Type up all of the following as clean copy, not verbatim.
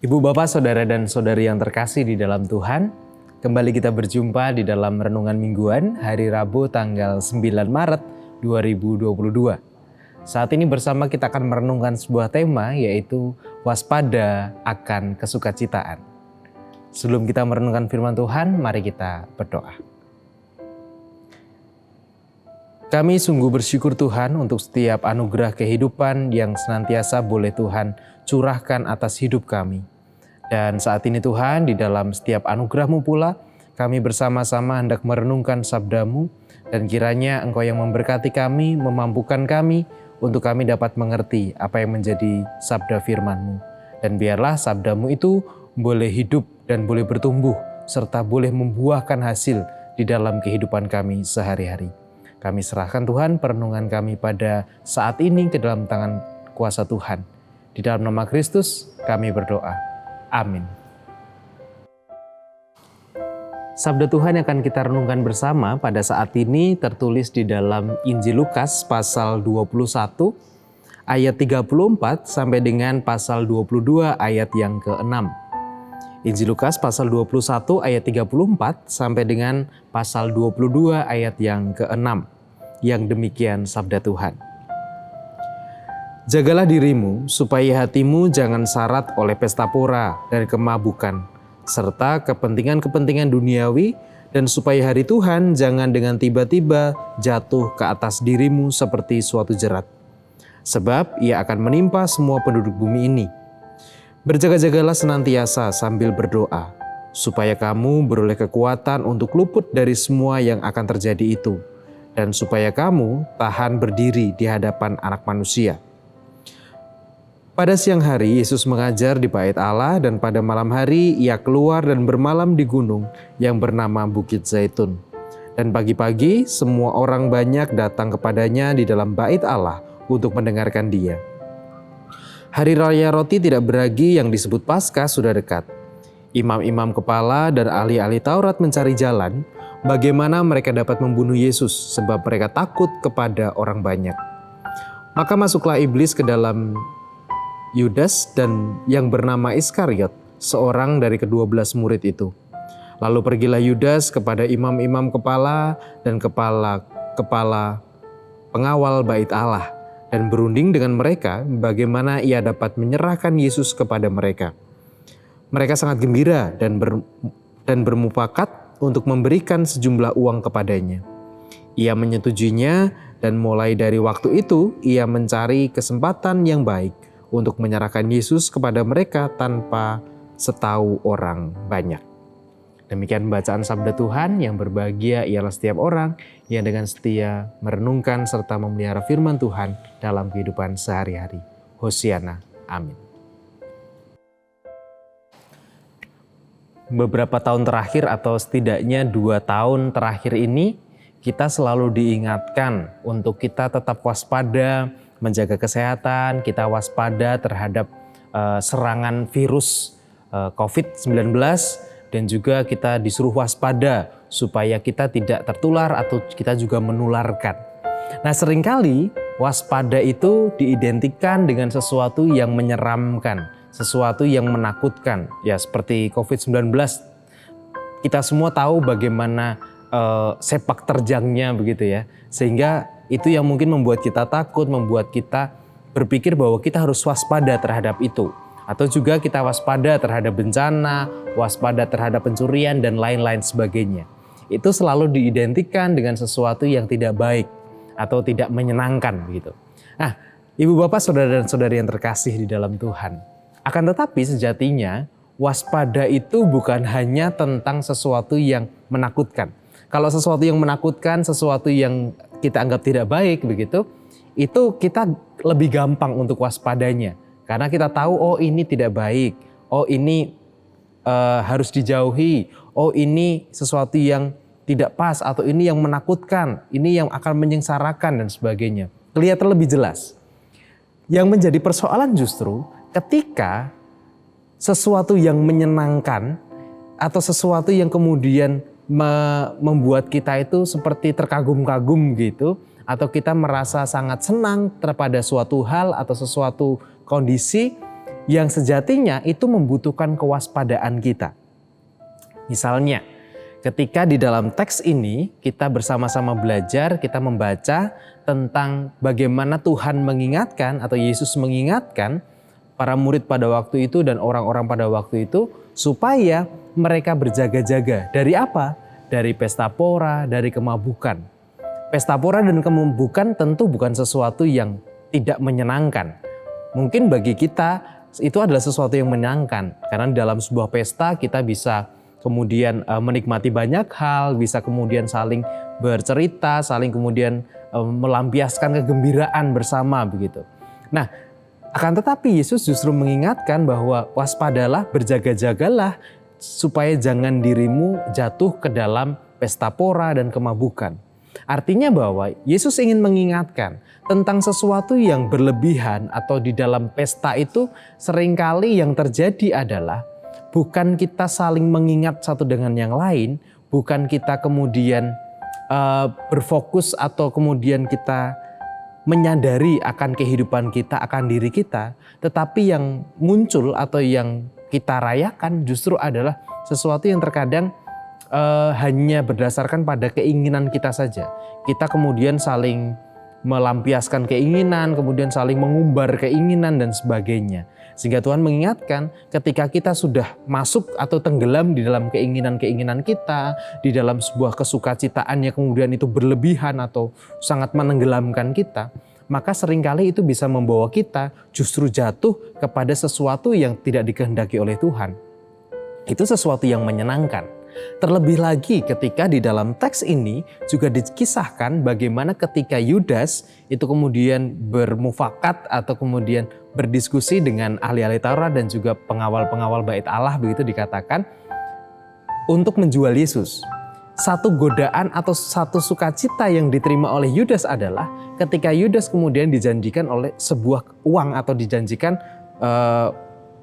Ibu, Bapak, Saudara, dan Saudari yang terkasih di dalam Tuhan, kembali kita berjumpa di dalam Renungan Mingguan hari Rabu tanggal 9 Maret 2022. Saat ini bersama kita akan merenungkan sebuah tema, yaitu waspada akan kesukacitaan. Sebelum kita merenungkan firman Tuhan, mari kita berdoa. Kami sungguh bersyukur Tuhan untuk setiap anugerah kehidupan yang senantiasa boleh Tuhan curahkan atas hidup kami. Dan saat ini Tuhan, di dalam setiap anugerah-Mu pula, kami bersama-sama hendak merenungkan sabda-Mu, dan kiranya Engkau yang memberkati kami, memampukan kami, untuk kami dapat mengerti apa yang menjadi sabda firman-Mu. Dan biarlah sabda-Mu itu boleh hidup dan boleh bertumbuh, serta boleh membuahkan hasil di dalam kehidupan kami sehari-hari. Kami serahkan Tuhan perenungan kami pada saat ini ke dalam tangan kuasa Tuhan. Di dalam nama Kristus kami berdoa. Amin. Sabda Tuhan yang akan kita renungkan bersama pada saat ini tertulis di dalam Injil Lukas pasal 21 ayat 34 sampai dengan pasal 22 ayat yang ke-6. Injil Lukas pasal 21 ayat 34 sampai dengan pasal 22 ayat yang ke-6. Yang demikian sabda Tuhan. Jagalah dirimu supaya hatimu jangan syarat oleh pesta pora dan kemabukan, serta kepentingan-kepentingan duniawi, dan supaya hari Tuhan jangan dengan tiba-tiba jatuh ke atas dirimu seperti suatu jerat. Sebab ia akan menimpa semua penduduk bumi ini. Berjaga-jagalah senantiasa sambil berdoa, supaya kamu beroleh kekuatan untuk luput dari semua yang akan terjadi itu, dan supaya kamu tahan berdiri di hadapan Anak Manusia. Pada siang hari Yesus mengajar di Bait Allah, dan pada malam hari ia keluar dan bermalam di gunung yang bernama Bukit Zaitun. Dan pagi-pagi semua orang banyak datang kepadanya di dalam Bait Allah untuk mendengarkan dia. Hari Raya Roti Tidak Beragi yang disebut Paskah sudah dekat. Imam-imam kepala dan ahli-ahli Taurat mencari jalan bagaimana mereka dapat membunuh Yesus, sebab mereka takut kepada orang banyak. Maka masuklah iblis ke dalam Yudas dan yang bernama Iskariot, seorang dari ke-12 murid itu. Lalu pergilah Yudas kepada imam-imam kepala dan kepala pengawal Bait Allah, dan berunding dengan mereka bagaimana ia dapat menyerahkan Yesus kepada mereka. Mereka sangat gembira dan bermufakat untuk memberikan sejumlah uang kepadanya. Ia menyetujuinya, dan mulai dari waktu itu ia mencari kesempatan yang baik untuk menyerahkan Yesus kepada mereka tanpa setahu orang banyak. Demikian bacaan sabda Tuhan. Yang berbahagia ialah setiap orang yang dengan setia merenungkan serta memelihara firman Tuhan dalam kehidupan sehari-hari. Hosiana. Amin. Beberapa tahun terakhir atau setidaknya 2 tahun terakhir ini, kita selalu diingatkan untuk kita tetap waspada, menjaga kesehatan, kita waspada terhadap serangan virus COVID-19, dan juga kita disuruh waspada supaya kita tidak tertular atau kita juga menularkan. Nah, seringkali waspada itu diidentikan dengan sesuatu yang menyeramkan, sesuatu yang menakutkan. Ya, seperti COVID-19, kita semua tahu bagaimana sepak terjangnya begitu ya. Sehingga itu yang mungkin membuat kita takut, membuat kita berpikir bahwa kita harus waspada terhadap itu. Atau juga kita waspada terhadap bencana, waspada terhadap pencurian, dan lain-lain sebagainya. Itu selalu diidentikan dengan sesuatu yang tidak baik atau tidak menyenangkan begitu. Nah, Ibu, Bapak, Saudara, dan Saudari yang terkasih di dalam Tuhan. Akan tetapi sejatinya waspada itu bukan hanya tentang sesuatu yang menakutkan. Kalau sesuatu yang menakutkan, sesuatu yang kita anggap tidak baik begitu, itu kita lebih gampang untuk waspadanya. Karena kita tahu, oh ini tidak baik, oh ini harus dijauhi, oh ini sesuatu yang tidak pas, atau ini yang menakutkan, ini yang akan menyengsarakan dan sebagainya. Kelihatan lebih jelas. Yang menjadi persoalan justru ketika sesuatu yang menyenangkan atau sesuatu yang kemudian membuat kita itu seperti terkagum-kagum gitu, atau kita merasa sangat senang terhadap suatu hal atau sesuatu kondisi, yang sejatinya itu membutuhkan kewaspadaan kita. Misalnya, ketika di dalam teks ini kita bersama-sama belajar, kita membaca tentang bagaimana Tuhan mengingatkan atau Yesus mengingatkan para murid pada waktu itu dan orang-orang pada waktu itu supaya mereka berjaga-jaga. Dari apa? Dari pesta pora, dari kemabukan. Pesta pora dan kemabukan tentu bukan sesuatu yang tidak menyenangkan. Mungkin bagi kita itu adalah sesuatu yang menyenangkan. Karena dalam sebuah pesta kita bisa kemudian menikmati banyak hal, bisa kemudian saling bercerita, saling kemudian melampiaskan kegembiraan bersama begitu. Nah, akan tetapi Yesus justru mengingatkan bahwa waspadalah, berjaga-jagalah supaya jangan dirimu jatuh ke dalam pesta pora dan kemabukan. Artinya bahwa Yesus ingin mengingatkan tentang sesuatu yang berlebihan atau di dalam pesta itu seringkali yang terjadi adalah bukan kita saling mengingat satu dengan yang lain, bukan kita kemudian berfokus atau kemudian kita menyadari akan kehidupan kita, akan diri kita, tetapi yang muncul atau yang kita rayakan justru adalah sesuatu yang terkadang hanya berdasarkan pada keinginan kita saja. Kita kemudian saling melampiaskan keinginan, kemudian saling mengumbar keinginan dan sebagainya. Sehingga Tuhan mengingatkan ketika kita sudah masuk atau tenggelam di dalam keinginan-keinginan kita, di dalam sebuah kesukacitaan yang kemudian itu berlebihan atau sangat menenggelamkan kita, maka seringkali itu bisa membawa kita justru jatuh kepada sesuatu yang tidak dikehendaki oleh Tuhan. Itu sesuatu yang menyenangkan. Terlebih lagi ketika di dalam teks ini juga dikisahkan bagaimana ketika Yudas itu kemudian bermufakat atau kemudian berdiskusi dengan ahli-ahli Taurat dan juga pengawal-pengawal bait Allah, begitu dikatakan, untuk menjual Yesus. Satu godaan atau satu sukacita yang diterima oleh Yudas adalah ketika Yudas kemudian dijanjikan oleh sebuah uang atau dijanjikan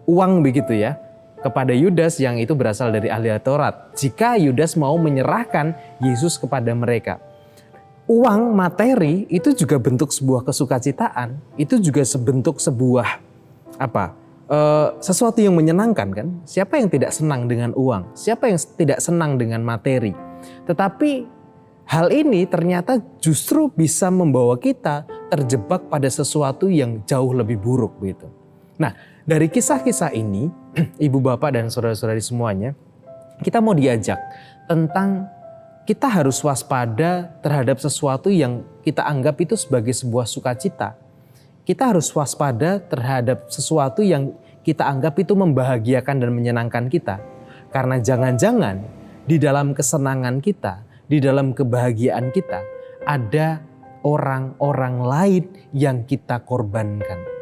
uang begitu ya, kepada Yudas yang itu berasal dari ahli Taurat. Jika Yudas mau menyerahkan Yesus kepada mereka. Uang, materi itu juga bentuk sebuah kesukacitaan. Itu juga sebentuk sebuah sesuatu yang menyenangkan kan? Siapa yang tidak senang dengan uang? Siapa yang tidak senang dengan materi? Tetapi hal ini ternyata justru bisa membawa kita terjebak pada sesuatu yang jauh lebih buruk gitu. Nah, dari kisah-kisah ini, ibu bapak dan saudara-saudari semuanya, kita mau diajak tentang kita harus waspada terhadap sesuatu yang kita anggap itu sebagai sebuah sukacita. Kita harus waspada terhadap sesuatu yang kita anggap itu membahagiakan dan menyenangkan kita. Karena jangan-jangan di dalam kesenangan kita, di dalam kebahagiaan kita, ada orang-orang lain yang kita korbankan.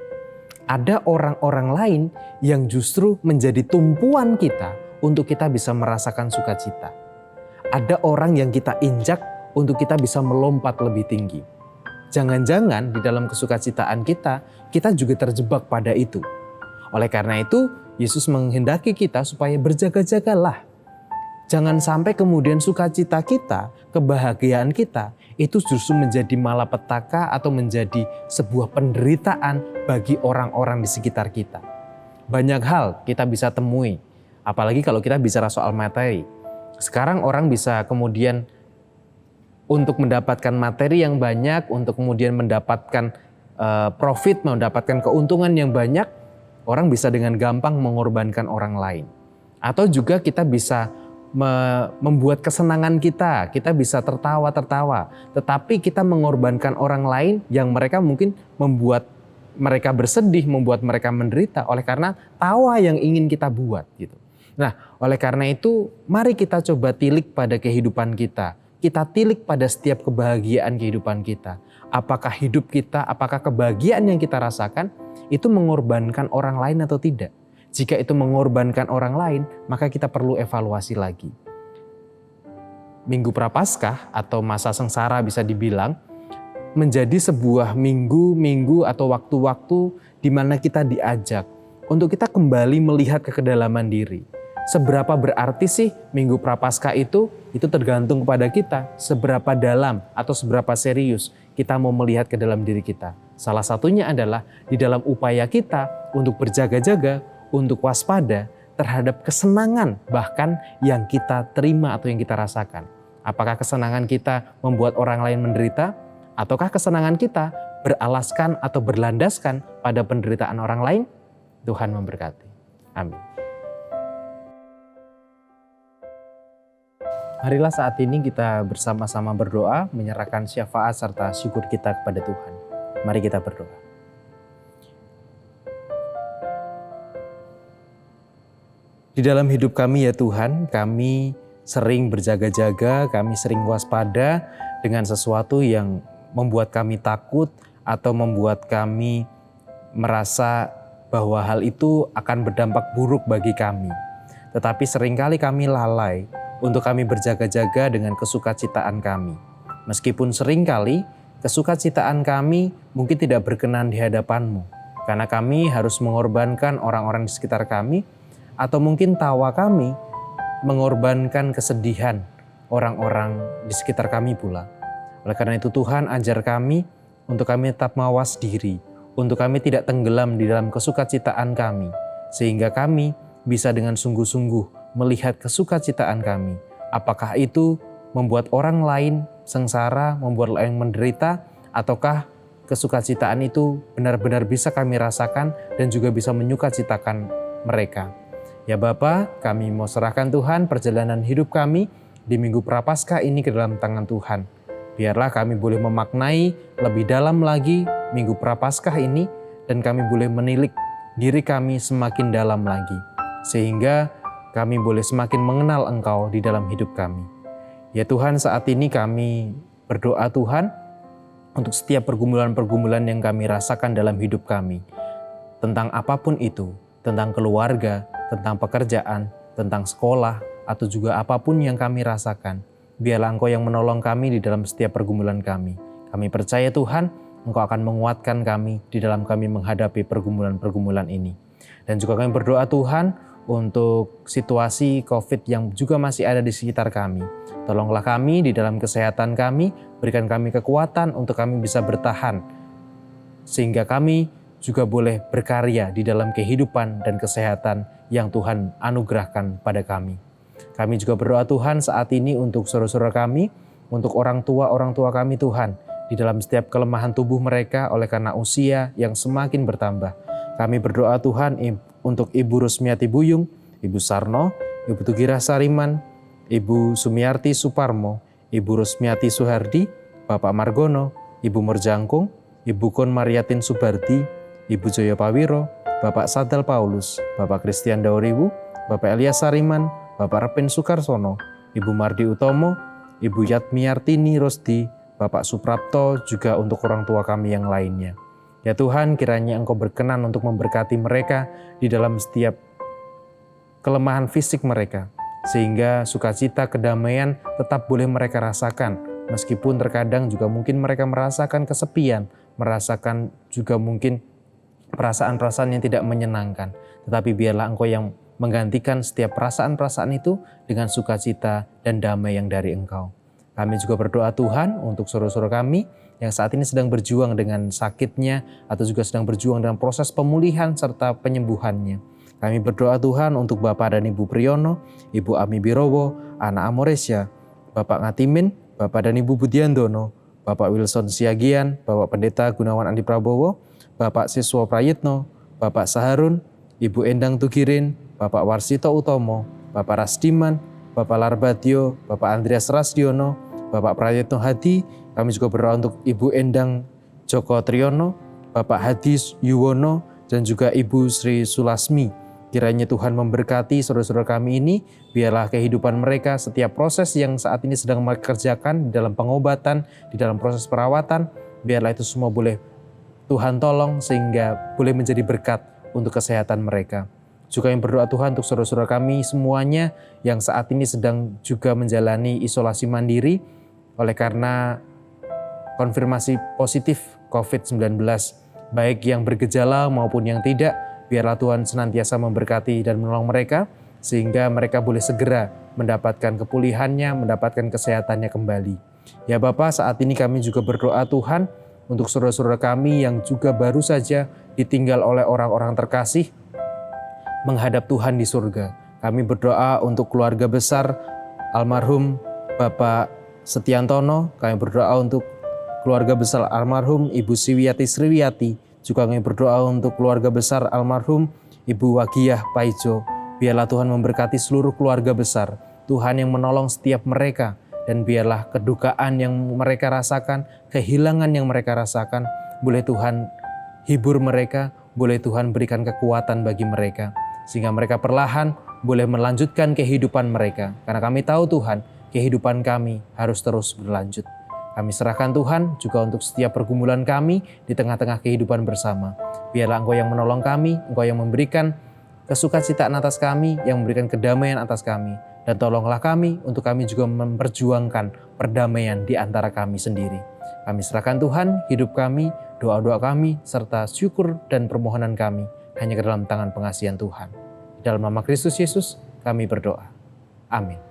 Ada orang-orang lain yang justru menjadi tumpuan kita untuk kita bisa merasakan sukacita. Ada orang yang kita injak untuk kita bisa melompat lebih tinggi. Jangan-jangan di dalam kesukacitaan kita juga terjebak pada itu. Oleh karena itu, Yesus menghendaki kita supaya berjaga-jagalah. Jangan sampai kemudian sukacita kita, kebahagiaan kita, itu justru menjadi malapetaka atau menjadi sebuah penderitaan bagi orang-orang di sekitar kita. Banyak hal kita bisa temui, apalagi kalau kita bicara soal materi. Sekarang orang bisa kemudian untuk mendapatkan materi yang banyak, untuk kemudian mendapatkan profit, mendapatkan keuntungan yang banyak, orang bisa dengan gampang mengorbankan orang lain. Atau juga kita bisa membuat kesenangan kita bisa tertawa-tertawa, tetapi kita mengorbankan orang lain yang mereka mungkin membuat mereka bersedih, membuat mereka menderita oleh karena tawa yang ingin kita buat gitu. Nah, oleh karena itu mari kita coba tilik pada kehidupan kita. Kita tilik pada setiap kebahagiaan kehidupan kita. Apakah hidup kita, apakah kebahagiaan yang kita rasakan itu mengorbankan orang lain atau tidak? Jika itu mengorbankan orang lain, maka kita perlu evaluasi lagi. Minggu Prapaskah atau masa sengsara bisa dibilang menjadi sebuah minggu atau waktu-waktu di mana kita diajak untuk kita kembali melihat ke kedalaman diri. Seberapa berarti sih Minggu Prapaskah itu tergantung kepada kita. Seberapa dalam atau seberapa serius kita mau melihat ke dalam diri kita. Salah satunya adalah di dalam upaya kita untuk berjaga-jaga, untuk waspada terhadap kesenangan bahkan yang kita terima atau yang kita rasakan. Apakah kesenangan kita membuat orang lain menderita? Ataukah kesenangan kita beralaskan atau berlandaskan pada penderitaan orang lain? Tuhan memberkati. Amin. Marilah saat ini kita bersama-sama berdoa, menyerahkan syafaat serta syukur kita kepada Tuhan. Mari kita berdoa. Di dalam hidup kami ya Tuhan, kami sering berjaga-jaga, kami sering waspada dengan sesuatu yang membuat kami takut atau membuat kami merasa bahwa hal itu akan berdampak buruk bagi kami. Tetapi seringkali kami lalai untuk kami berjaga-jaga dengan kesukacitaan kami. Meskipun seringkali kesukacitaan kami mungkin tidak berkenan di hadapan-Mu, karena kami harus mengorbankan orang-orang di sekitar kami, atau mungkin tawa kami mengorbankan kesedihan orang-orang di sekitar kami pula. Oleh karena itu Tuhan, ajar kami untuk kami tetap mawas diri, untuk kami tidak tenggelam di dalam kesukacitaan kami, sehingga kami bisa dengan sungguh-sungguh melihat kesukacitaan kami. Apakah itu membuat orang lain sengsara, membuat orang lain menderita, ataukah kesukacitaan itu benar-benar bisa kami rasakan dan juga bisa menyukacitakan mereka. Ya Bapa, kami mau serahkan Tuhan perjalanan hidup kami di Minggu Prapaskah ini ke dalam tangan Tuhan. Biarlah kami boleh memaknai lebih dalam lagi Minggu Prapaskah ini dan kami boleh menilik diri kami semakin dalam lagi. Sehingga kami boleh semakin mengenal Engkau di dalam hidup kami. Ya Tuhan, saat ini kami berdoa Tuhan untuk setiap pergumulan-pergumulan yang kami rasakan dalam hidup kami. Tentang apapun itu, tentang keluarga, tentang pekerjaan, tentang sekolah, atau juga apapun yang kami rasakan. Biarlah Engkau yang menolong kami di dalam setiap pergumulan kami. Kami percaya Tuhan, Engkau akan menguatkan kami di dalam kami menghadapi pergumulan-pergumulan ini. Dan juga kami berdoa Tuhan untuk situasi COVID yang juga masih ada di sekitar kami. Tolonglah kami di dalam kesehatan kami, berikan kami kekuatan untuk kami bisa bertahan, sehingga kami juga boleh berkarya di dalam kehidupan dan kesehatan yang Tuhan anugerahkan pada kami. Kami juga berdoa Tuhan saat ini untuk saudara-saudara kami, untuk orang tua kami Tuhan, di dalam setiap kelemahan tubuh mereka oleh karena usia yang semakin bertambah. Kami berdoa Tuhan untuk Ibu Rusmiati Buyung, Ibu Sarno, Ibu Tugirah Sariman, Ibu Sumiarti Suparmo, Ibu Rusmiati Suhardi, Bapak Margono, Ibu Morjangkung, Ibu Kon Mariatin Subardi, Ibu Joyo Pawiro, Bapak Sadal Paulus, Bapak Christian Dauriwu, Bapak Elias Sariman, Bapak Repin Sukarsono, Ibu Mardi Utomo, Ibu Yatmiartini Rosdi, Bapak Suprapto, juga untuk orang tua kami yang lainnya. Ya Tuhan, kiranya Engkau berkenan untuk memberkati mereka di dalam setiap kelemahan fisik mereka, sehingga sukacita, kedamaian tetap boleh mereka rasakan, meskipun terkadang juga mungkin mereka merasakan kesepian, merasakan juga mungkin perasaan-perasaan yang tidak menyenangkan. Tetapi biarlah Engkau yang menggantikan setiap perasaan-perasaan itu dengan sukacita dan damai yang dari Engkau. Kami juga berdoa Tuhan untuk saudara-saudara kami yang saat ini sedang berjuang dengan sakitnya atau juga sedang berjuang dalam proses pemulihan serta penyembuhannya. Kami berdoa Tuhan untuk Bapak dan Ibu Priyono, Ibu Ami Birowo, Ana Amoresya, Bapak Ngatimin, Bapak dan Ibu Budiandono, Bapak Wilson Siagian, Bapak Pendeta Gunawan Andi Prabowo, Bapak Siswo Prayitno, Bapak Saharun, Ibu Endang Tugirin, Bapak Warsito Utomo, Bapak Rasdiman, Bapak Larbatio, Bapak Andreas Rasdiono, Bapak Prayitno Hadi. Kami juga berdoa untuk Ibu Endang Joko Triyono, Bapak Hadis Yuwono, dan juga Ibu Sri Sulasmi. Kiranya Tuhan memberkati saudara-saudara kami ini, biarlah kehidupan mereka setiap proses yang saat ini sedang mereka kerjakan di dalam pengobatan, di dalam proses perawatan, biarlah itu semua boleh Tuhan tolong sehingga boleh menjadi berkat untuk kesehatan mereka. Juga yang berdoa Tuhan untuk saudara-saudara kami semuanya yang saat ini sedang juga menjalani isolasi mandiri oleh karena konfirmasi positif COVID-19, baik yang bergejala maupun yang tidak. Biarlah Tuhan senantiasa memberkati dan menolong mereka sehingga mereka boleh segera mendapatkan kepulihannya, mendapatkan kesehatannya kembali. Ya Bapa, saat ini kami juga berdoa Tuhan untuk saudara-saudara kami yang juga baru saja ditinggal oleh orang-orang terkasih, menghadap Tuhan di surga. Kami berdoa untuk keluarga besar almarhum Bapak Setiantono, kami berdoa untuk keluarga besar almarhum Ibu Siwiati Sriwiati, juga kami berdoa untuk keluarga besar almarhum Ibu Wagiyah Paijo. Biarlah Tuhan memberkati seluruh keluarga besar, Tuhan yang menolong setiap mereka, dan biarlah kedukaan yang mereka rasakan, kehilangan yang mereka rasakan, boleh Tuhan hibur mereka, boleh Tuhan berikan kekuatan bagi mereka, sehingga mereka perlahan boleh melanjutkan kehidupan mereka. Karena kami tahu Tuhan, kehidupan kami harus terus berlanjut. Kami serahkan Tuhan juga untuk setiap pergumulan kami di tengah-tengah kehidupan bersama. Biarlah Engkau yang menolong kami, Engkau yang memberikan kesukacitaan atas kami, yang memberikan kedamaian atas kami. Dan tolonglah kami untuk kami juga memperjuangkan perdamaian di antara kami sendiri. Kami serahkan Tuhan hidup kami, doa-doa kami, serta syukur dan permohonan kami hanya ke dalam tangan pengasihan Tuhan. Di dalam nama Kristus Yesus kami berdoa. Amin.